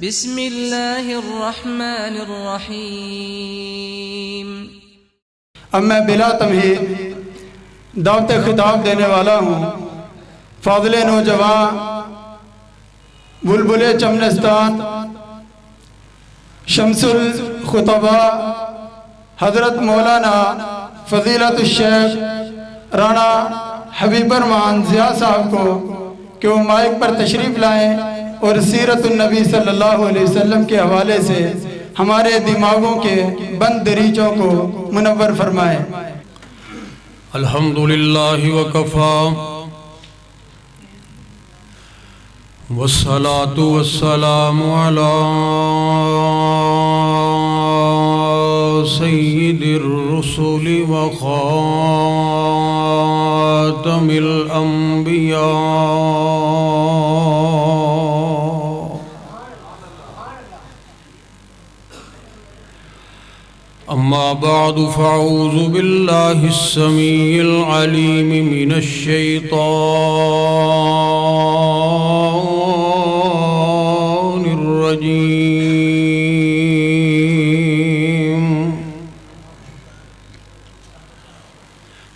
بسم اللہ الرحمن الرحیم۔ اب میں بلا تمہید دعوت خطاب دینے والا ہوں فاضل نوجوان بلبل چمنستان شمس الخطباء حضرت مولانا فضیلت الشیخ رانا حبیب الرحمان ضیاء صاحب کو کہ وہ مائک پر تشریف لائیں اور سیرت النبی صلی اللہ علیہ وسلم کے حوالے سے ہمارے دماغوں کے بند دریچوں کو منور فرمائیں۔ الحمدللہ وکفا والصلاة والسلام علی سید الرسل وخاتم الانبیاء، اما بعد فاعوذ باللہ السمیع العلیم من الشیطان الرجیم،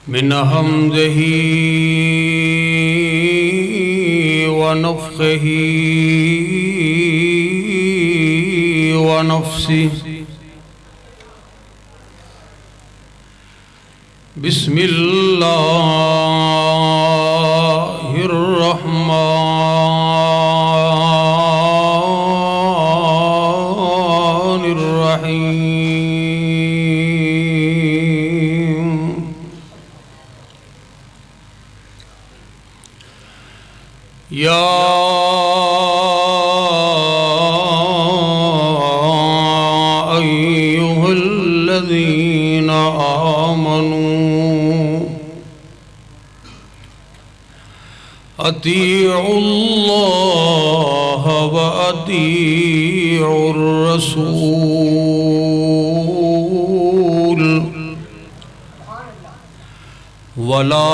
من حمزہ ونفخہ ونفسہ۔ بسم اللہ الرحمن الرحیم، یا ایھا الذین آمنوا اطیعوا اللہ واطیعوا الرسول ولا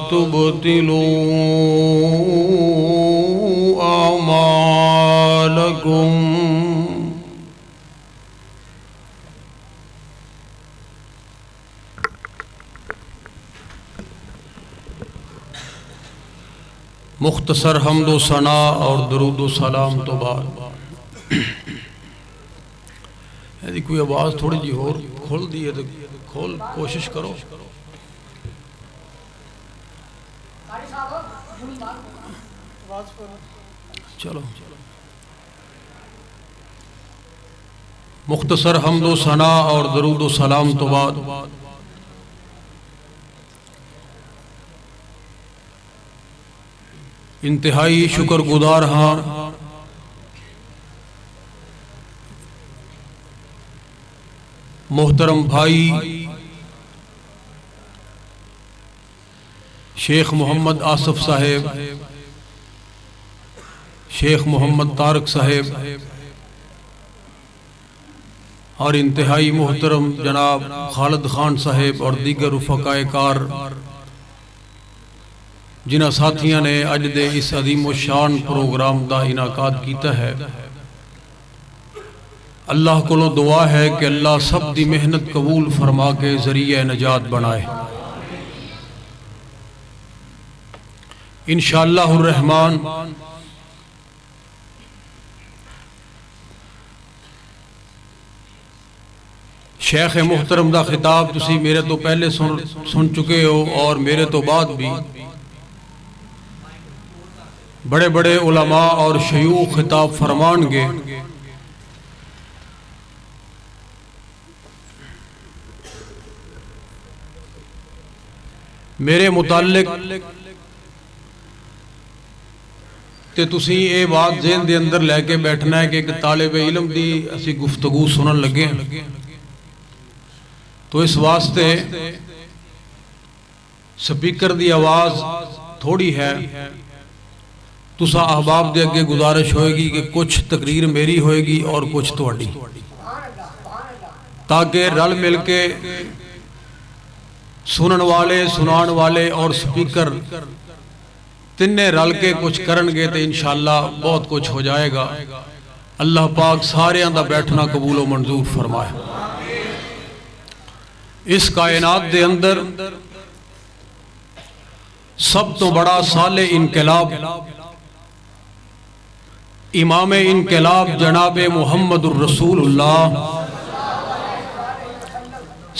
تبطلوا اعمالکم۔ مختصر حمد و ثنا اور درود و سلام تو بعد یعنی کوئی آواز تھوڑی جی اور کھول دی ہے تو کھول کوشش کرو۔ چلو مختصر حمد و ثنا اور درود و سلام تو بعد انتہائی شکر گزار ہاں محترم بھائی شیخ محمد آصف صاحب، شیخ محمد طارق صاحب اور انتہائی محترم جناب خالد خان صاحب اور دیگر رفقائے کار جنہ ساتھیاں نے اج دے اس عظیم و شان پروگرام دا انعقاد کیتا ہے، اللہ کو دعا ہے کہ اللہ سب دی محنت قبول فرما کے ذریعہ نجات بنائے انشاءاللہ الرحمن۔ شیخ محترم دا خطاب تسی میرے تو پہلے سن چکے ہو اور میرے تو بعد بھی بڑے بڑے علماء اور شیوخ خطاب فرمان گے۔ میرے متعلق تے تسی اے بات ذہن دے اندر لے کے بیٹھنا ہے کہ ایک طالب علم دی اسی گفتگو سنن لگے ہیں، تو اس واسطے سپیکر دی آواز تھوڑی ہے، تسا احباب دے اگے گزارش ہوئے گی کہ کچھ تقریر میری ہوئے گی اور کچھ تواڈی، تاکہ رل مل کے سنن والے، سنان والے اور سپیکر تینے رل کے کچھ کرن گے تو انشاءاللہ بہت کچھ ہو جائے گا. اللہ پاک سارے دا بیٹھنا قبول و منظور فرمائے. اس کائنات دے اندر سب تو بڑا صالح انقلاب امام انقلاب جناب محمد الرسول اللہ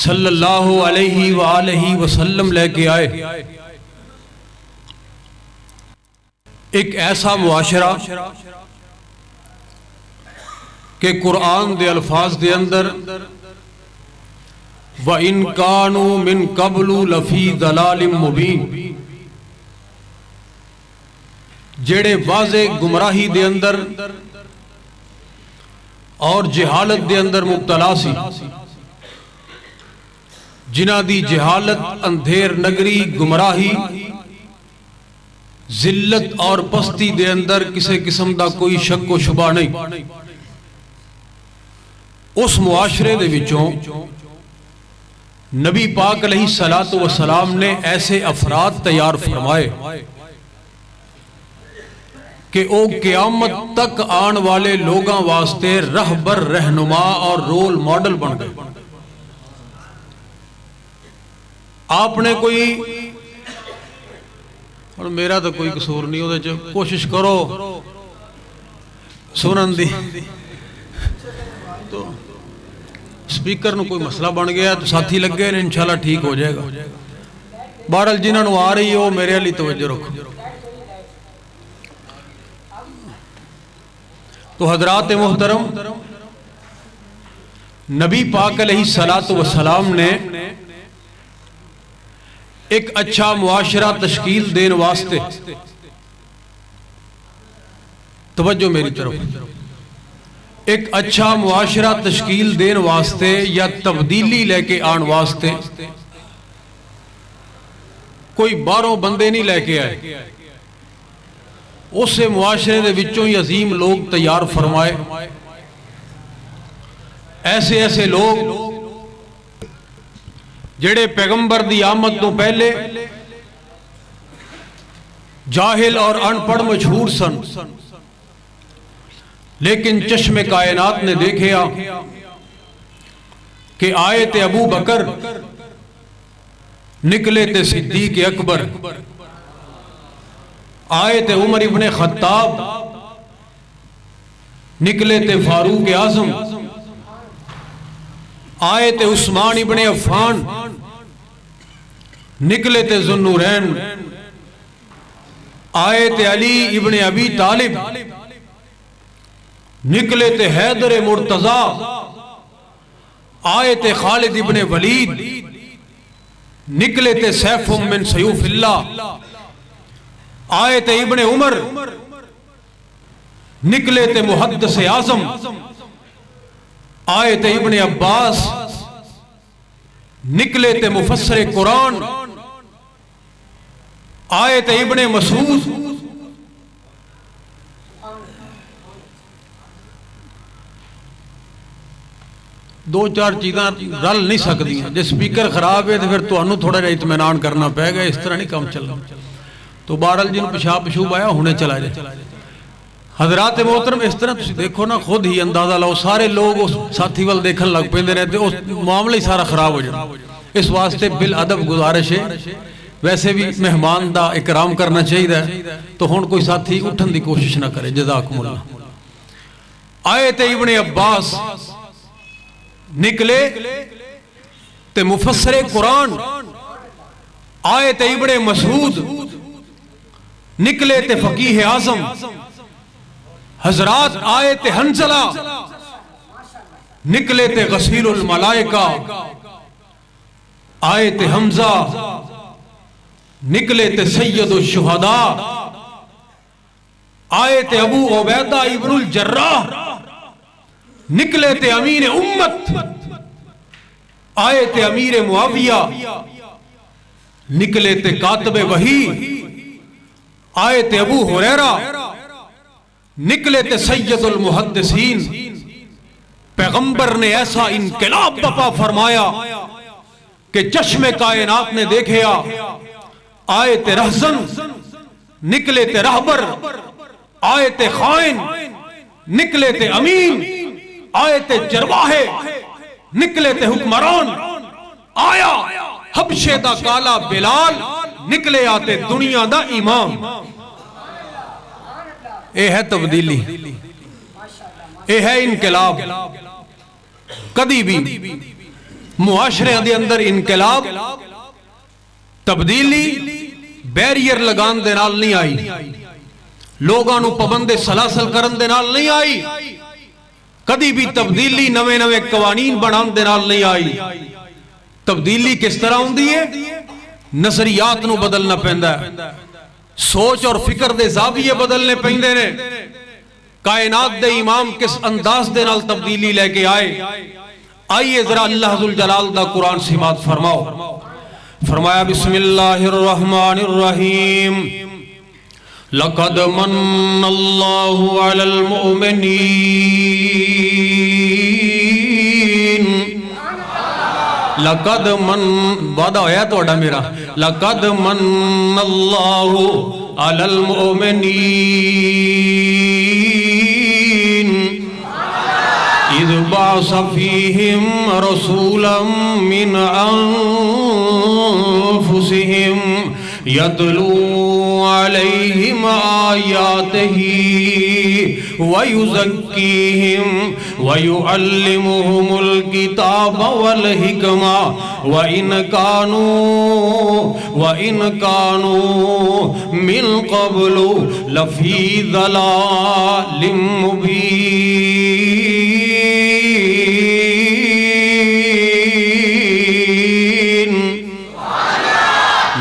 صلی اللہ علیہ وآلہ وسلم لے کے آئے. ایک ایسا معاشرہ کہ قرآن دے الفاظ دے اندر وَإِن كَانُوا مِن قَبْلُ لَفِي ضَلَالٍ مُبِينٍ جڑے واضح گمراہی دے اندر اور جہالت دے اندر مبتلا سی، جنہ دی جہالت اندھیر نگری گمراہی ذلت اور پستی دے اندر کسی قسم دا کوئی شک و شبہ نہیں. اس معاشرے دے وچوں نبی پاک علیہ السلام نے ایسے افراد تیار فرمائے کہ او قیامت تک آن والے لوگاں واسطے رہبر رہنما اور رول ماڈل بن گئے. آپ نے کوئی اور میرا تو کوئی قصور نہیں ہوتا، کوشش کرو سنن دی. تو سپیکر نو کوئی مسئلہ بن گیا تو ساتھی لگ گئے انشاءاللہ ٹھیک ہو جائے گا. بہرحال جنہوں نے آ رہی ہو میرے علی توجہ رکھو. تو حضرات محترم، نبی پاک علیہ السلام نے ایک اچھا معاشرہ تشکیل دین واسطے، توجہ میری طرف، ایک اچھا معاشرہ تشکیل دین واسطے یا تبدیلی لے کے آن واسطے کوئی باہروں بندے نہیں لے کے آئے. اسے معاشرے دے وچوں ہی عظیم لوگ تیار فرمائے. ایسے ایسے لوگ جڑے پیغمبر دی آمد تو پہلے جاہل اور ان پڑھ مشہور سن، لیکن چشم کائنات نے دیکھیا کہ آئے تے ابو بکر، نکلے تے صدیق اکبر، آئے تے عمر ابن خطاب، نکلے تے فاروق اعظم، آئے تے عثمان ابن عفان، نکلے تے ذوالنورین، آئے تے علی ابن ابی طالب، نکلے تے حیدر مرتضی، آئے تے خالد ابن ولید، نکلے تے سیف من سیوف اللہ، آئے تے ابن عمر، نکلے تے محدث اعظم، آئے تے ابن عباس، نکلے تے مفسر قرآن، آئے تے ابن مسعود، دو چار چیزاں رل نہیں سکتی ہیں. جس سپیکر خراب ہے تو پھر تو انہوں تھوڑا جا اطمینان کرنا پہے گا، اس طرح نہیں کام چلنا. تو بہرحال جن پیشاب پشوب آیا ہونے چلا جائے. حضرات محترم، اس طرح تسی دیکھو نا، خود ہی اندازہ لاؤ سارے لوگ اس ساتھی وال دیکھن لگ پیندے رہتے، اس معاملہ ہی سارا خراب ہو جائے. اس واسطے بالادب گزارش ہے، ویسے بھی مہمان دا اکرام کرنا چاہیے، تو ہون کوئی ساتھی اٹھن دی کوشش نہ کرے. جزاکم اللہ. آئے تے ابن عباس، نکلے تے مفسر قرآن، آئے تے ابن مسعود، نکلے تے فقیہ اعظم. حضرات آئے تے حنظلہ، نکلے تے غسیل الملائکہ. آئے تے حمزہ، نکلے تے سید الشہداء. آئے تے ابو عبیدہ ابن الجراح، نکلے تے امیر امت. آئے تے امیر معاویہ، نکلے تے کاتب وحی. آئے تے ابو ہریرہ، نکلے تے سید المحدثین. پیغمبر نے ایسا انقلاب بپا فرمایا کہ چشم کائنات نے دیکھیا. آئے تے رہزن، نکلے تھے رہبر، آئے تھے خائن، نکلے تھے امین، آئے تھے چرواہے، نکلے تھے حکمران، آیا حبشے دا کالا بلال، نکلے آتے دنیا دا امام۔ اے ہے تبدیلی، اے ہے انقلاب۔ کدی بھی معاشرے دے اندر انقلاب تبدیلی بیریئر لگان دے نال نہیں آئی، لوگاں نو پابند سلاسل کرن دے نال نہیں آئی، کدی بھی تبدیلی نوے نوے قوانین بنان دے نال نہیں آئی۔ تبدیلی کس طرح ہوندی ہے؟ نظریات نو بدلنا پیندا ہے، سوچ اور فکر دے زاویے بدلنے پیندے نے۔ کائنات دے امام کس انداز دے نال تبدیلی لے کے آئے، آئیے ذرا اللہ ذوالجلال دا قرآن سماعت فرماؤ۔ فرمایا بسم اللہ الرحمن الرحیم لقد من اللہ علی المؤمنین، لقد من وعدہ ہویا تو اڈا میرا، لقد من اللہ علی المؤمنین اذ بعث فیہم رسولا من انفسہم یتلو علیہم آیاتہ ویزکیہم ویعلمہم الکتاب والحکمہ وَإِنْ كَانُوا مِنْ قَبْلُ لَفِي ضَلَالٍ مُبِينٍ۔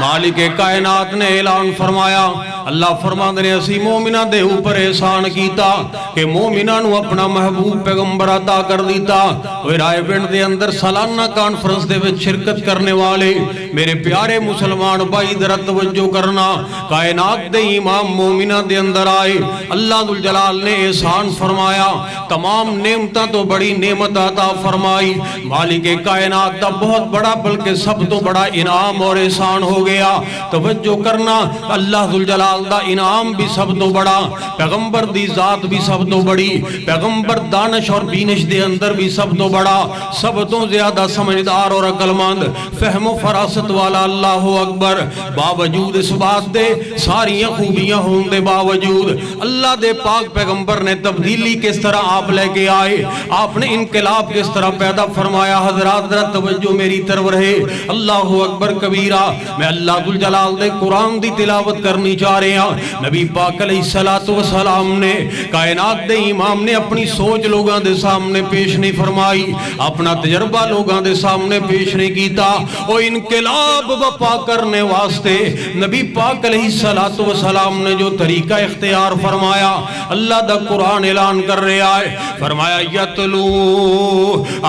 مالک کائنات نے اعلان فرمایا، اللہ فرماندے نے اسی مومنہ دے اوپر احسان کیتا کہ مومنہ نو اپنا محبوب پیغمبر عطا کر دیتا۔ وہ رائے پنڈ دے اندر سالانہ کانفرنس دے وچ شرکت کرنے والے میرے پیارے مسلمان بھائی ذرا توجہ کرنا، کائنات دے امام مومنہ دے اندر آئے، اللہ ذوالجلال نے احسان فرمایا، تمام نعمتاں تو بڑی نعمت عطا فرمائی۔ مالک کائنات دا بہت بڑا بلکہ سب تو بڑا انعام اور احسان ہو گیا۔ توجہ کرنا، اللہ ذوالجلال دا انعام بھی سب تو بڑا، پیغمبر دی ذات بھی سب تو بڑی، پیغمبر دانش اور بینش دے اندر بھی سب تو بڑا، سب تو زیادہ سمجھدار اور عقل مند، فہم و فراست والا، اللہ اکبر۔ باوجود اس بات دے ساری خوبیاں ہوں دے باوجود اللہ دے پاک پیغمبر نے تبدیلی کس طرح آپ لے کے آئے، آپ نے انقلاب کس طرح پیدا فرمایا۔ حضرات ذرا توجہ میری طرف رہے، اللہ اکبر کبیرہ۔ میں اللہ ذوالجلال دے قرآن دی تلاوت کرنی چاہ رہے ہیں۔ نبی پاک علیہ السلام نے کائنات دے امام نے اپنی سوچ لوگاں دے سامنے پیش نہیں فرمائی، اپنا تجربہ لوگاں دے سامنے پیش نہیں کیتا، وہ انقلاب بپا کرنے واسطے نبی پاک علیہ السلام نے جو طریقہ اختیار فرمایا، اللہ دا قرآن اعلان کر رہا ہے، فرمایا یتلو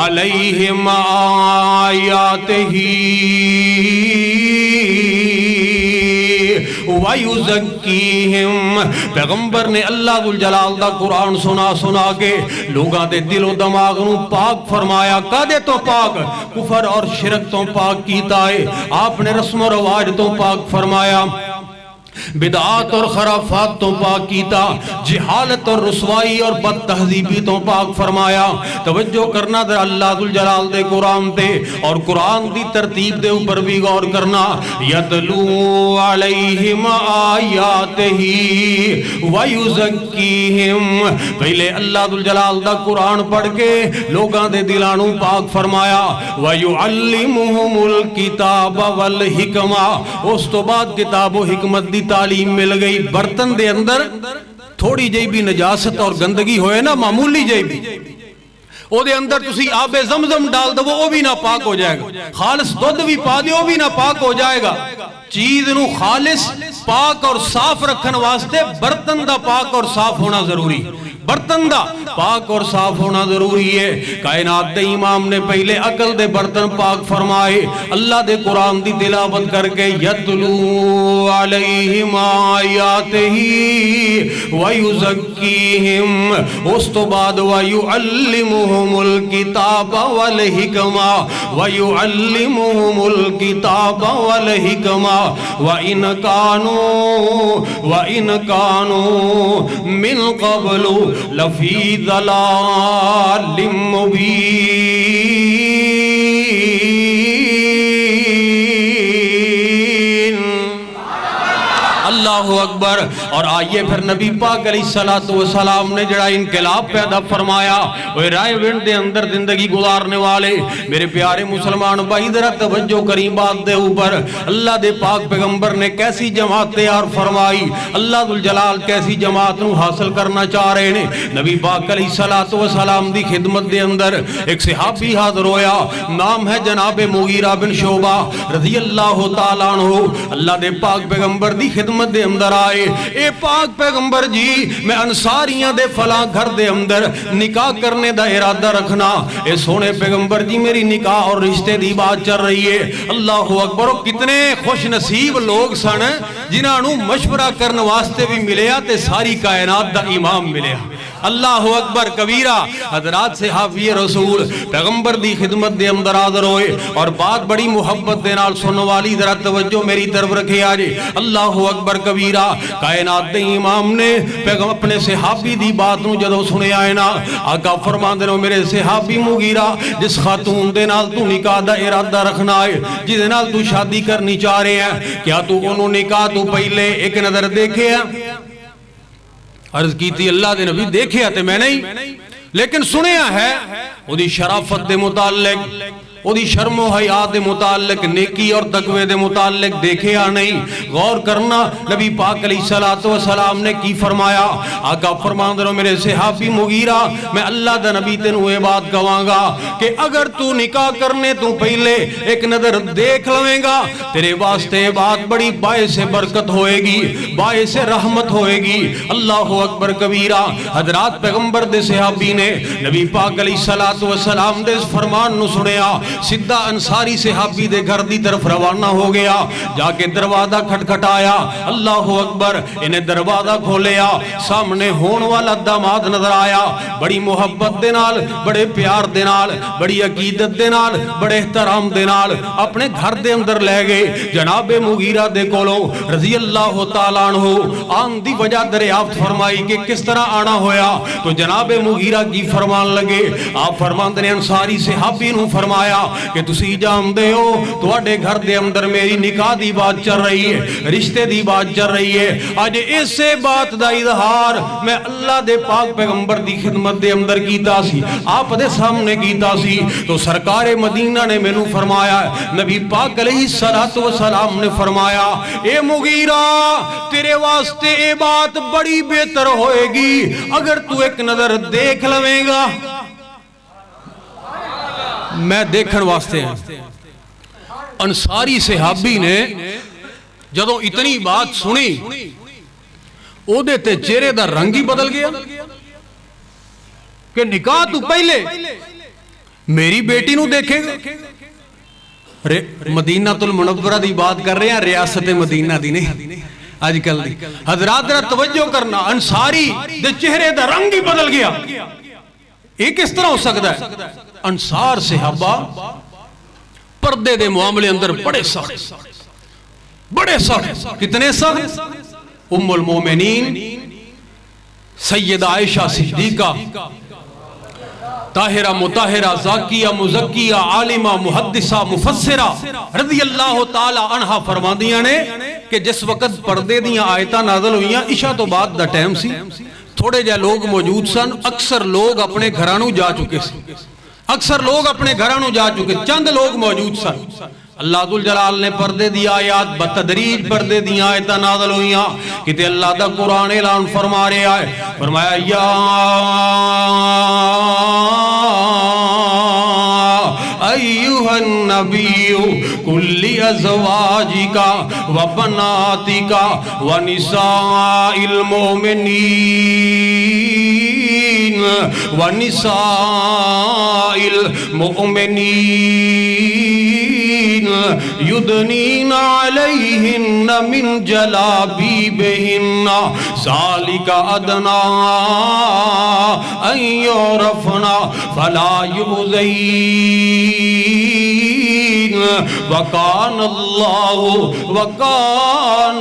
علیہم آیاتہ وَيُزَكِّيهِمْ۔ پیغمبر نے اللہ ذوالجلال دا قرآن سنا کے لوگاں دے دل و دماغ نو پاک فرمایا۔ کدے تو پاک؟ کفر اور شرک تو پاک کیتا ہے، آپ نے رسم و رواج تو پاک فرمایا، بدعات اور خرافات تو پاک کیتا، جہالت اور رسوائی اور بد تہذیبی تو پاک فرمایا۔ توجہ کرنا در اللہ ذوالجلال دے قرآن تے اور قرآن دی ترتیب دے اوپر بھی غور کرنا۔ یتلو علیہم آیاتہ ویزکیہم، پہلے اللہ ذوالجلال دا قرآن پڑھ کے لوگاں دے دلانوں پاک فرمایا، ویعلمہم الکتاب والحکمہ، اس تو بعد کتاب و حکمت دی تعلیم مل گئی۔ برتن دے اندر تھوڑی جائی بھی نجاست اور گندگی ہوئے نا، معمولی جائی بھی، او دے اندر تسی آب زمزم ڈال دو وہ بھی نہ پاک ہو جائے گا، خالص دودھ بھی پا دے وہ بھی نہ پاک ہو جائے گا۔ چیز نو خالص پاک اور صاف رکھن واسطے برتن دا پاک اور صاف ہونا ضروری۔ برتن دا پاک اور صاف ہونا ضروری ہے. کائنات دے امام نے پہلے عقل دے برتن پاک فرمائے. اللہ دے قرآن دی تلاوت کر کے یتلو علیہم آیاتہ ویزکیہم, اس تو بعد ویعلمہم الکتاب والحکمہ ویعلمہم الکتاب والحکمہ وَإِنْ كَانُوا مِنْ قَبْلُ لَفِي ضَلَالٍ مُبِينٍ. اللہ اکبر. اور آئیے پھر نبی پاک علیہ السلام نے جڑا انقلاب پیدا فرمایا, وہ رائے ونڈ دے اندر زندگی گزارنے والے میرے پیارے مسلمان بھائی ذرا توجہ کریں بات دے اوپر. اللہ دے پاک پیغمبر نے کیسی جماعت تیار فرمائی, اللہ ذوالجلال کیسی جماعت نو حاصل کرنا چاہ رہے ہیں. نبی پاک علیہ السلام دی خدمت دے اندر ایک صحابی حاضر ہویا, نام ہے جناب مغیرہ بن شعبہ رضی اللہ تعالیٰ عنہ. اللہ دے پاک پیغمبر دی خدمت دے اندر آئے, اے پاک پیغمبر جی میں انصاریاں دے فلاں گھر دے اندر نکاح کرنے دا ارادہ رکھنا. اے سونے پیغمبر جی میری نکاح اور رشتے دی بات چل رہی ہے. اللہ اکبر. کتنے خوش نصیب لوگ سن جنہاں نو مشورہ کرنے واسطے بھی ملیا تے ساری کائنات دا امام ملیا. اللہ اکبر کبیرہ. حضرات صحابی رسول پیغمبر دی خدمت دے اندر حاضر ہوئے اور بات بڑی محبت دے نال سننے والی ذرا توجہ میری طرف رکھے آجے. اللہ اکبر کبیرہ. کائنات دے امام نے اپنے صحابی دی بات نو جدو سنے آئے نا, آقا فرمان دے نو میرے صحابی مغیرہ جس خاتون دے نال تو نکاح دا ارادہ رکھنا ہے, جس دے نال تو شادی کرنی چاہ رہے ہیں, کیا تو انہوں نکاح تو پہلے ایک نظر دیکھے ہیں؟ عرض کی تھی اللہ دے نبی دیکھے آتے میں نہیں, لیکن سنیا ہے وہ دی شرافت دے متعلق, وہ دی شرم و حیاء دے متعلق, نیکی اور تقوی دے متعلق دیکھے یا نہیں. غور کرنا نبی پاک علیہ السلام نے کی فرمایا. آقا فرمان دے میرے صحابی مغیرہ میں اللہ دا نبی تینوں یہ بات کہواں گا کہ اگر تو نکاح کرنے تو پہلے ایک نظر دیکھ لویں گا تیرے واسطے بات بڑی باعث برکت ہوئے گی, باعث رحمت ہوئے گی. اللہ اکبر کبیرہ. حضرات پیغمبر دے صحابی نے نبی پاک علیہ السلام دے اس فرمان نو سنیا, سدھا انصاری صحابی دے گھر دی طرف روانہ ہو گیا. جا کے دروازہ کھٹکھٹایا. اللہ اکبر. انہیں دروازہ کھولیا, سامنے ہون والا داماد نظر آیا. بڑی محبت دے نال, بڑے پیار دے نال, بڑی عقیدت دے نال, بڑے احترام دے نال اپنے گھر دے اندر لے گئے. جناب مغیرہ دے کولوں رضی اللہ تعالیٰ عنہ آن دی وجہ دریافت فرمائی کہ کس طرح آنا ہویا, تو جناب مغیرہ کی فرمان لگے. آپ فرمان دے انصاری صحابی نو فرمایا کہ تسی جان دے ہو تواڈے گھر دے اندر میری نکاح دی بات چل رہی ہے, رشتے دی بات چل رہی ہے. آج اسے بات دا اظہار میں اللہ دے پاک پیغمبر دی خدمت دے اندر کیتا سی, آپ دے سامنے کیتا سی. تو سرکار مدینہ نے مینوں فرمایا, نبی پاک علیہ السلام نے فرمایا, اے مغیرہ تیرے واسطے اے بات بڑی بہتر ہوئے گی اگر تو ایک نظر دیکھ لویں گا. میں دیکھن واسطے ہیں. انصاری صحابی نے جدو اتنی بات سنی او دیتے چہرے دا رنگ ہی بدل گیا کہ نکاح تو پہلے میری بیٹی نو دیکھے گا. مدینہ المنورہ دی بات کر رہے ہیں, ریاست مدینہ دی نہیں آج کل دی. حضرات ذرا توجہ کرنا, انصاری دے چہرے دا رنگ ہی بدل گیا. ایک اس طرح ہو سکتا ہے. انصار صحابہ پردے دے معاملے اندر بڑے سخت, بڑے سخت. کتنے سخت؟ ام المومنین سیدہ عائشہ صدیقہ طاہرہ مطہرہ زاکیہ مزکیہ عالمہ محدثہ مفسرہ رضی اللہ تعالی عنہ فرماندیاں نے کہ جس وقت پردے دیاں آیتاں نازل ہوئیاں عشاء تو بعد دا ٹائم سی, تھوڑے جا لوگ موجود سن, اکثر لوگ اپنے گھرانوں جا چکے سی, اکثر لوگ اپنے گھرانوں جا چکے, چند لوگ موجود سن. اللہ ذوالجلال نے پردے دی آیات بتدریج پردے دی آیتاں نازل ہوئیاں کہ اللہ دا قرآن اعلان فرما رہا ہے. فرمایا یا ایوہ النبی کلی ازواجکا و بناتکا و نساء المومنین ونساء المؤمنين يدنين عليهن من جلابيبهن ذلك أدنى أن يعرفن فلا يؤذين وكان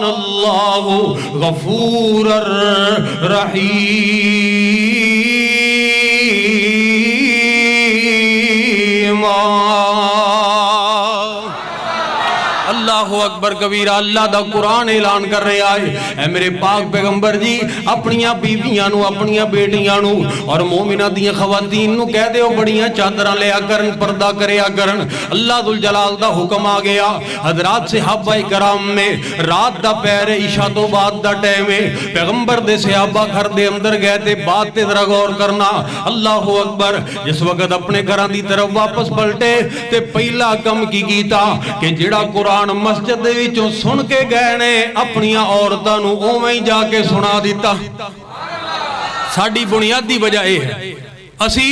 الله غفورا رحيما. اللہ اکبر کبیرہ. اللہ دا قرآن اعلان کر رہے آئے اے میرے پاک پیغمبر جی اپنیاں بیویاں نو اپنیاں بیٹیاں نو اور مومنہ دیاں خواتین نو کہہ دے ہو بڑیاں چادرہ لیا کرن پردہ کریا کرن. اللہ ذوالجلال دا حکم آ گیا. حضرات صحابہ کرام میں رات دا پہر عشاء تو بعد دا ٹائم ہے پیغمبر دے صحابہ گھر دے اندر گئے تھے. بات تے ذرا غور کرنا. اللہ اکبر. جس وقت اپنے گھراں دی طرف واپس پلٹے تے پہلا کم کی کیتا کہ جڑا قرآن مسجد دے وچوں سن کے گئے نے اپنیاں عورتاں نو اوویں جا کے سنا دیتا. ساڈی بنیادی وجہ یہ ہے اسی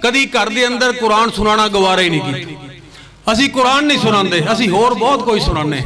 کدی گھر دے اندر قرآن سنانا گوارا ہی نہیں کیتا. اسی قرآن نہیں سناندے اسی اور بہت کوئی سنانے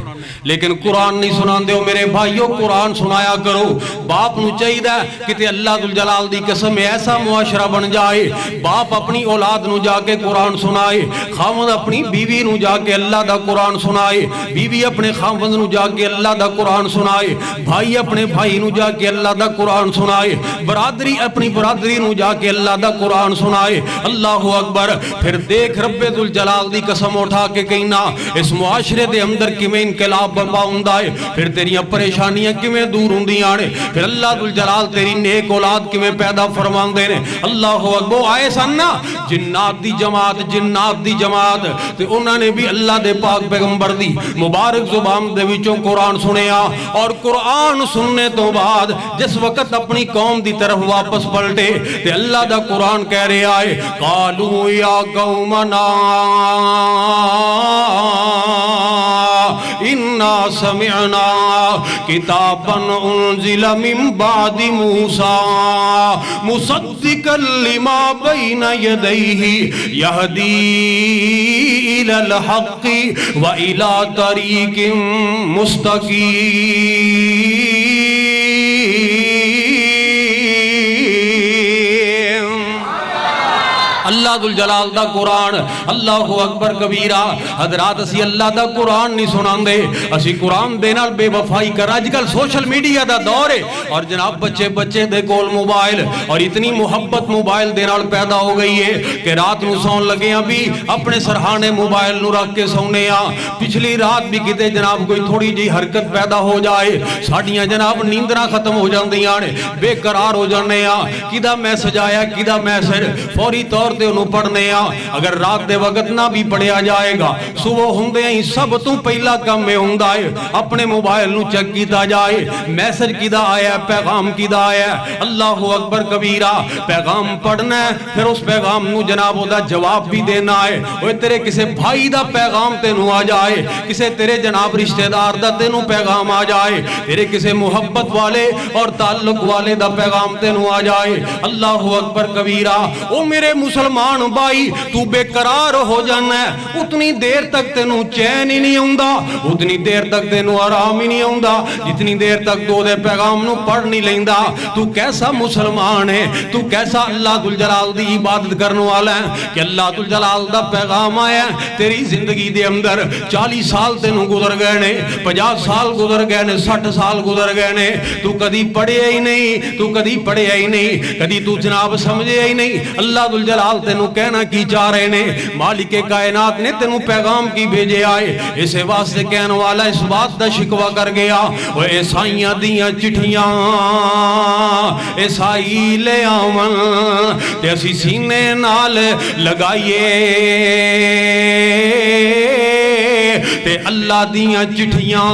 لیکن قرآن نہیں سناندے ہو. میرے بھائیو قرآن سنایا کرو. باپ نو چاہیے کہ اللہ ذوالجلال دی قسم ایسا معاشرہ بن جائے باپ اپنی اولاد نو جا کے قرآن سنائے, خاوند اپنی بیوی نو جا کے اللہ دا قرآن سنائے, بیوی اپنے خاوند نو جا کے اللہ دا قرآن سنائے, بھائی اپنے بھائی نو جا کے اللہ دا قرآن سنائے, برادری اپنی برادری نو جا کے اللہ دا قرآن سنائے. اللہ اکبر. پھر دیکھ رب ذوالجلال دی قسم اٹھا کے کہنا اس معاشرے دے اندر کیویں انقلاب برپا ہوندا ہے, پھر تیریاں پریشانیاں کیویں دور ہوندیاں نے, پھر اللہ ذوالجلال تیری نیک اولاد کیویں پیدا فرماندے نے. اللہ اکبر. آئے سن نا جنات دی جماعت تے انہاں نے بھی اللہ دے پاک پیغمبر دی مبارک زبان دے وچوں قرآن سنیا اور قرآن سننے تو بعد جس وقت اپنی قوم دی طرف واپس پلٹے تے اللہ دا قرآن کہہ رہے آئے قالوا یا قومنا انا سمعنا کتابا انزل من بعد موسیٰ مصدقا لما بین یدیہ یہدی الی الحق و الی طریق مستقیم. اللہ ذوالجلال دا قرآن. اللہ اکبر کبیرہ. حضرات اسی اللہ دا قرآن نہیں سنان دے اسی قرآن دے نال بے وفائی کر. آج کل سوشل میڈیا دا دور ہے اور جناب بچے دے کول موبائل اور اتنی محبت موبائل دے نال پیدا ہو گئی ہے کہ رات نو سون لگے ہیں بھی اپنے سرحانے موبائل نو رکھ کے سونے ہیں. پچھلی رات بھی کتے جناب کوئی تھوڑی جی حرکت پیدا ہو جائے ساڑیاں جناب نیندرہ ختم ہو جاندیاں بے قرار ہو جانے ہیں. کدہ میسج آیا کدہ میسج فوری طور تے انہوں پڑھنے ہیں. اگر رات دے وقت نہ بھی پڑھیا جائے گا صبح ہوندے ہیں سب تو پہلا کام میں ہوندہ ہے اپنے موبائل نو چیک کیتا جائے میسج کیدا آیا ہے پیغام کیدا آیا ہے. اللہ اکبر کبیرہ. پیغام پڑھنا ہے پھر اس پیغام نو جناب دا جواب بھی دینا ہے. وہ تیرے کسے بھائی دا پیغام تے نو آ جائے کسے تیرے جناب رشتہ دار دا تے نو پیغام آ جائے تیرے کسے محبت والے اور تعلق والے دا پیغام تے نو آ جائے. اللہ اکبر کبیرہ. او میرے مسلمان بھائی تو بے قرار ہو جانا ہے اتنی دیر تک تینوں چین ہی نہیں ہوندہ اتنی دیر تک تینوں آرام ہی نہیں ہوندہ جتنی دیر تک تو دے پیغام نو پڑھ نہیں لیندہ. تو کیسا مسلمان ہے تو کیسا اللہ ذوالجلال دی عبادت کرنے والا ہے کہ اللہ ذوالجلال دا پیغام آیا ہے تیری زندگی دے اندر 40 سال تینوں گزر گئے نے 50 سال گزر گئے نے 60 سال گزر گئے نے تو کدی پڑھے ہی نہیں کدی تو جناب سمجھے ہی نہیں. اللہ ذوالجلال تینوں کہنا کی چاہ رہے نے مالک کائنات نے تینوں پیغام کی بھیجے آئے اسے واسطے کہنے والا اس بات دا شکوہ کر گیا وہ عیسائیاں دیاں چٹھیاں عیسائی لے آمن تے اسی سینے نال لگائیے تے اللہ دیاں چٹھیاں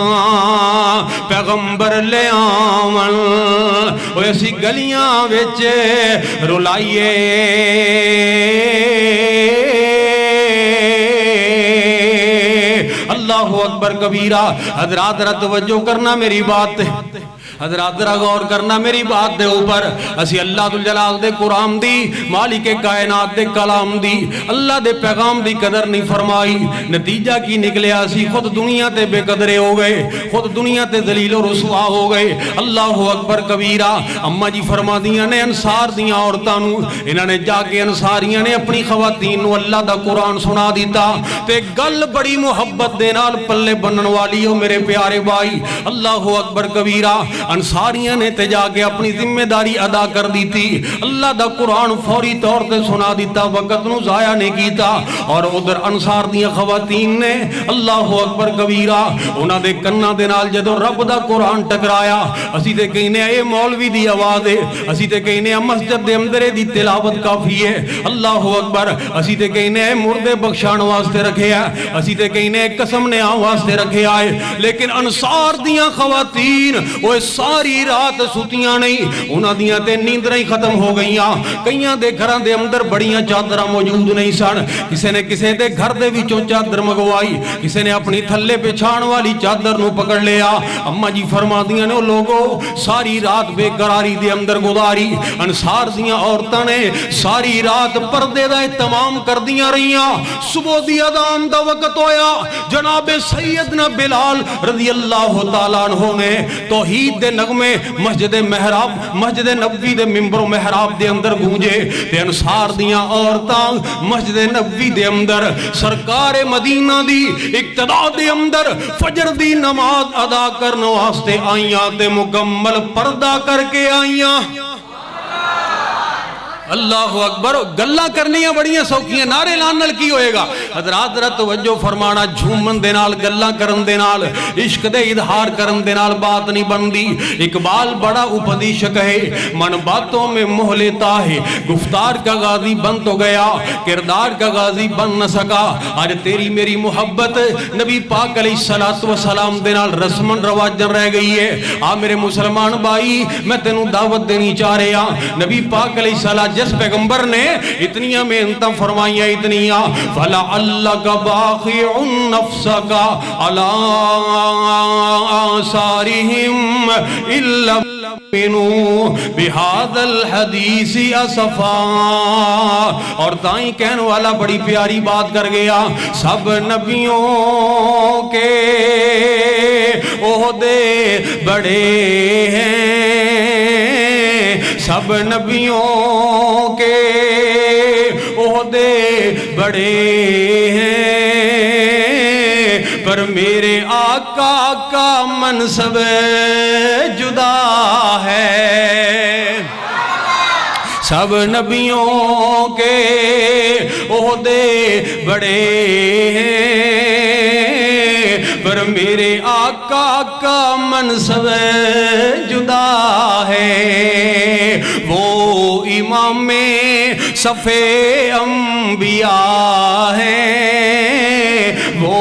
پیغمبر لے آمن وہ اسی گلیاں وچ رلائیے. اللہ اکبر کبیرہ. حضرات توجہ کرنا میری بات حضرات ذرا غور کرنا میری بات دے اوپر. اسی اللہ ذل جلال دے قرآن دی مالک کائنات دے کلام دی اللہ دے پیغام دی قدر نہیں فرمائی. نتیجہ کی نکلیا اسی خود دنیا تے بے قدرے ہو گئے, خود دنیا تے ذلیل و رسوا ہو گئے. اللہ اکبر کبیرہ. اما جی فرما دیاں نے انصار دیاں عورتاں نو انہاں نے جا کے انصاریاں نے اپنی خواتین نو اللہ دا قرآن سنا دیتا تے گل بڑی محبت دے نال پلے بنن والی ہو میرے پیارے بھائی. اللہ اکبر کبیرہ. انصاریاں نے تے جا کے اپنی ذمہ داری ادا کر دی تھی. اللہ دا قرآن فوری طور تے سنا دیتا, وقت نو ضائع نہیں کیتا. اور ادھر انصار دیاں خواتین نے اللہ اکبر کبیرہ انہاں دے کناں دے نال جدوں رب دا قرآن ٹکرایا اسی تے کہنے اے مولوی دی آواز ہے, اسی تے کہنے مسجد دے اندر دی تلاوت کافی ہے. اللہ اکبر. اسی تے کہنے مردے بخشان واسطے رکھے ہے, اسی تے کہنے قسم نے آن واسطے رکھے آئے. لیکن انصار دیاں خواتین وہ ساری رات سوتیاں نہیں, انہاں دیاں تے نیندریں ختم ہو گئیاں. کئیاں دے گھراں دے اندر بڑیاں چادراں موجود نہیں سن. کسے نے کسے دے گھر دے وچوں چادر منگوائی, کسے نے اپنی تھلے بچھان والی چادر نو پکڑ لیا. اما جی فرما دیاں نے لوگوں ساری رات بے قراری دے اندر گزاری. انصار دیاں عورتاں نے ساری رات پردے دا اہتمام کر دیاں رہیاں. صبح دی اذان دا وقت ہویا, جناب سیدنا بلال رضی اللہ تعالیٰ عنہ نے توحید دے نغمے مسجد محراب مسجد نبوی دے منبر و محراب دے اندر گونجے تے انصار دیاں عورتاں مسجد نبوی دے اندر سرکار مدینہ دی اقتدا دے اندر فجر دی نماز ادا کرنے واسطے آئیاں تے مکمل پردہ کر کے آئیاں. اللہ اکبر. گلاں کرنیاں بڑیاں سوکھیاں, نعرے لان نال کی ہوئے گا. حضرات ذرا توجہ فرمانا, جھومن دے نال گلاں کرن دے نال عشق دے اظہار کرن دے نال بات نہیں بندی. اقبال بڑا اپدیشک ہے, من باتوں میں موہ لیتا ہے, گفتار کا غازی بن تو گیا کردار کا غازی بن نہ سکا. آج تیری میری محبت نبی پاک علیہ السلام دے نال رسمن رواجن رہ گئی ہے. آ میرے مسلمان بھائی میں تینوں دعوت دینی چاہ رہے ہیں. نبی پاک علیہ السلام جس پیغمبر نے اتنیاں محنتاں فرمائیاں اتنیاں, فَلَعَلَّكَ بَاخِعٌ نَفْسَكَ عَلَىٰ آثَارِهِمْ إِن لَّمْ يُؤْمِنُوا بِهَٰذَا الْحَدِيثِ أَسَفًا. اور تائیں کہنے والا بڑی پیاری بات کر گیا, سب نبیوں کے عہدے بڑے ہیں, سب نبیوں کے عہدے بڑے ہیں, پر میرے آقا کا منصب جدا ہے. سب نبیوں کے عہدے بڑے ہیں, پر میرے آقا کا منصب جدا ہے. وہ امام صف انبیاء ہے, وہ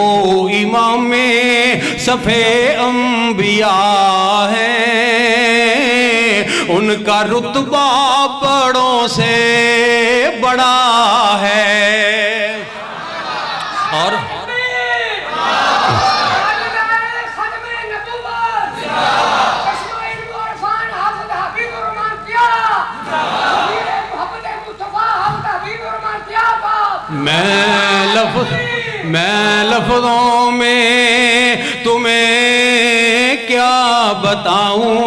امام صف انبیاء ہے, ان کا رتبہ بڑوں سے بڑا ہے. اور میں لفظوں میں تمہیں کیا بتاؤں,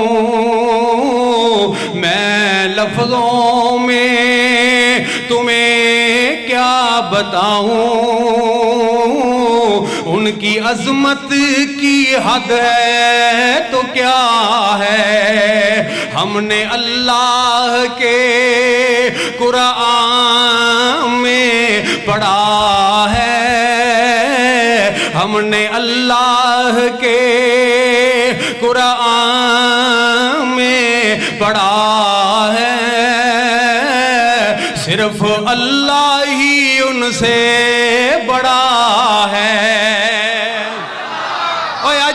میں لفظوں میں تمہیں کیا بتاؤں, ان کی عظمت کی حد ہے تو کیا ہے. ہم نے اللہ کے قرآن میں پڑھا ہے, ہم نے اللہ کے قرآن میں پڑھا ہے, صرف اللہ ہی ان سے بڑا ہے.